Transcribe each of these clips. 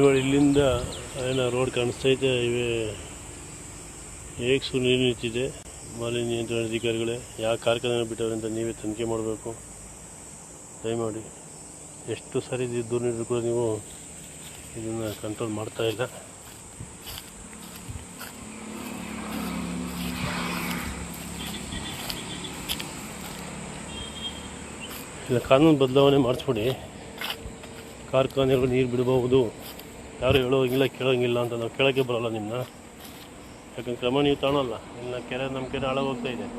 ನೋಡಿ ಇಲ್ಲಿಂದ ಏನೋ ರೋಡ್ ಕಾಣಿಸ್ತೈತೆ. ಇವೆ ಹೇಗೆ ನೀರು ನಿಂತಿದೆ. ಮಾಲಿನ್ಯ ನಿಯಂತ್ರಣ ಅಧಿಕಾರಿಗಳೇ ಯಾವ ಕಾರ್ಖಾನೆ ಬಿಟ್ಟವ್ರೆ ಅಂತ ನೀವೇ ತನಿಖೆ ಮಾಡಬೇಕು. ದಯಮಾಡಿ ಎಷ್ಟು ಸರಿ ದೂರ ನೀಡಿದ್ರು ಕೂಡ ನೀವು ಇದನ್ನು ಕಂಟ್ರೋಲ್ ಮಾಡ್ತಾಯಿಲ್ಲ. ಇಲ್ಲ ಕಾನೂನು ಬದಲಾವಣೆ ಮಾಡಿಸ್ಬಿಡಿ. ಕಾರ್ಖಾನೆಗಳು ನೀರು ಬಿಡಬಹುದು, ಯಾರು ಹೇಳೋಂಗಿಲ್ಲ ಕೇಳೋಂಗಿಲ್ಲ ಅಂತ ನಾವು ಕೇಳೋಕ್ಕೆ ಬರೋಲ್ಲ ನಿಮ್ಮನ್ನ. ಯಾಕಂದ್ರೆ ಕ್ರಮ ನೀವು ತಗೊಳ್ಳಲ್ಲ. ಇಲ್ಲ ಕೆರೆ ನಮ್ಮ ಕೆರೆ ಹಾಳಾಗೋಗ್ತಾ ಇದೆ.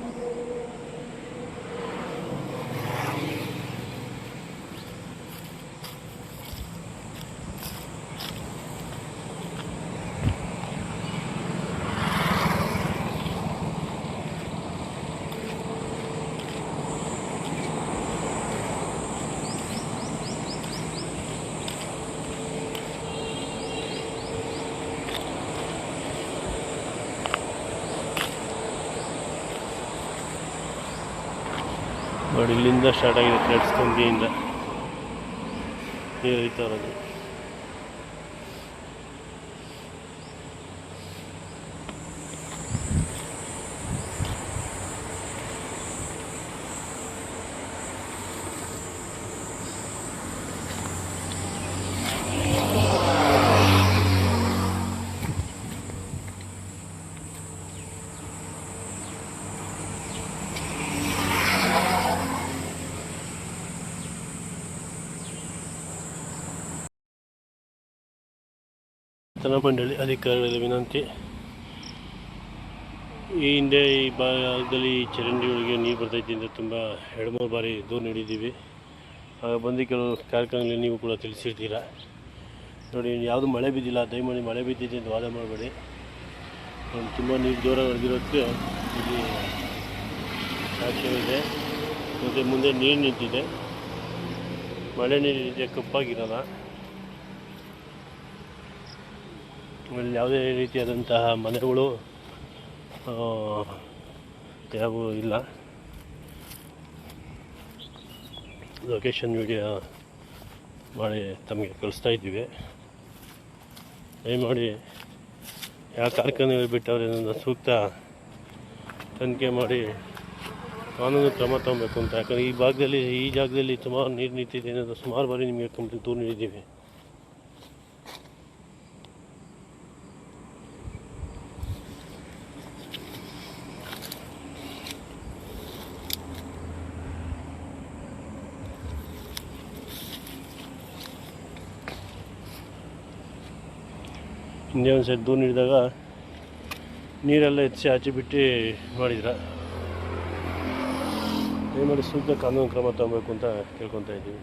ನೋಡಿ ಇಲ್ಲಿಂದ ಸ್ಟಾರ್ಟ್ ಆಗಿದೆ ಫ್ಲಡ್ಸ್. ತಂಗಿಯಿಂದ ನೀರು ಹರಿತಾ ಇರೋದು. ನೂತನ ಮಂಡಳಿ ಅಧಿಕಾರಿಗಳಿಗೆ ವಿನಂತಿ. ಈ ಹಿಂದೆ ಈ ಭಾಗದಲ್ಲಿ ಚರಂಡಿಗಳಿಗೆ ನೀರು ಬರ್ತೈತಿ ಅಂತ ತುಂಬ 2-3 ಬಾರಿ ದೂರು ನೀಡಿದ್ದೀವಿ. ಆಗ ಬಂದು ಕೆಲವು ಕಾರ್ಯಕ್ರಮಗಳಲ್ಲಿ ನೀವು ಕೂಡ ತಿಳಿಸಿರ್ತೀರ. ನೋಡಿ ಯಾವುದು ಮಳೆ ಬಿದ್ದಿಲ್ಲ, ದಯಮಾಡಿ ಮಳೆ ಬಿದ್ದಿದೆ ಅಂತ ವಾದ ಮಾಡಬೇಡಿ. ತುಂಬ ನೀರು ದೂರ ನಡೆದಿರೋದಕ್ಕೆ ಇಲ್ಲಿ ಸಾಕ್ಷ್ಯವಿದೆ. ಮತ್ತು ಮುಂದೆ ನೀರು ನಿಂತಿದೆ. ಮಳೆ ನೀರು ನಿಂತಿದೆ, ಕಪ್ಪಾಗಿರಲ್ಲ. ಆಮೇಲೆ ಯಾವುದೇ ರೀತಿಯಾದಂತಹ ಮನೆಗಳು ಯಾವುವು ಇಲ್ಲ. ಲೊಕೇಶನ್ ವಿಡಿಯೋ ಮಾಡಿ ತಮಗೆ ಕಳಿಸ್ತಾ ಇದ್ದೀವಿ. ದಯಮಾಡಿ ಯಾವ ಕಾರ್ಖಾನೆಗಳು ಬಿಟ್ಟವ್ರೆ ಅನ್ನೋದನ್ನು ಸೂಕ್ತ ತನಿಖೆ ಮಾಡಿ ಕಾನೂನು ಕ್ರಮ ತಗೊಬೇಕು ಅಂತ. ಯಾಕಂದರೆ ಈ ಜಾಗದಲ್ಲಿ ಸುಮಾರು ನೀರು ನಿಂತಿದೆ ಅನ್ನೋದು ಸುಮಾರು ಬಾರಿ ನಿಮಗೆ ಕಂಪ್ಲೇಂಟ್ ದೂರು ನೀಡಿದ್ದೀವಿ. ಹಿಂದೆ ಒಂದು ಸರಿ ದೂರು ನೀಡಿದಾಗ ನೀರೆಲ್ಲ ಎತ್ತಿ ಆಚೆ ಬಿಟ್ಟು ಮಾಡಿದ್ರ. ದಯಮಾಡಿ ಸೂಕ್ತ ಕಾನೂನು ಕ್ರಮ ತಗೋಬೇಕು ಅಂತ ಕೇಳ್ಕೊತಾ ಇದ್ದೀವಿ.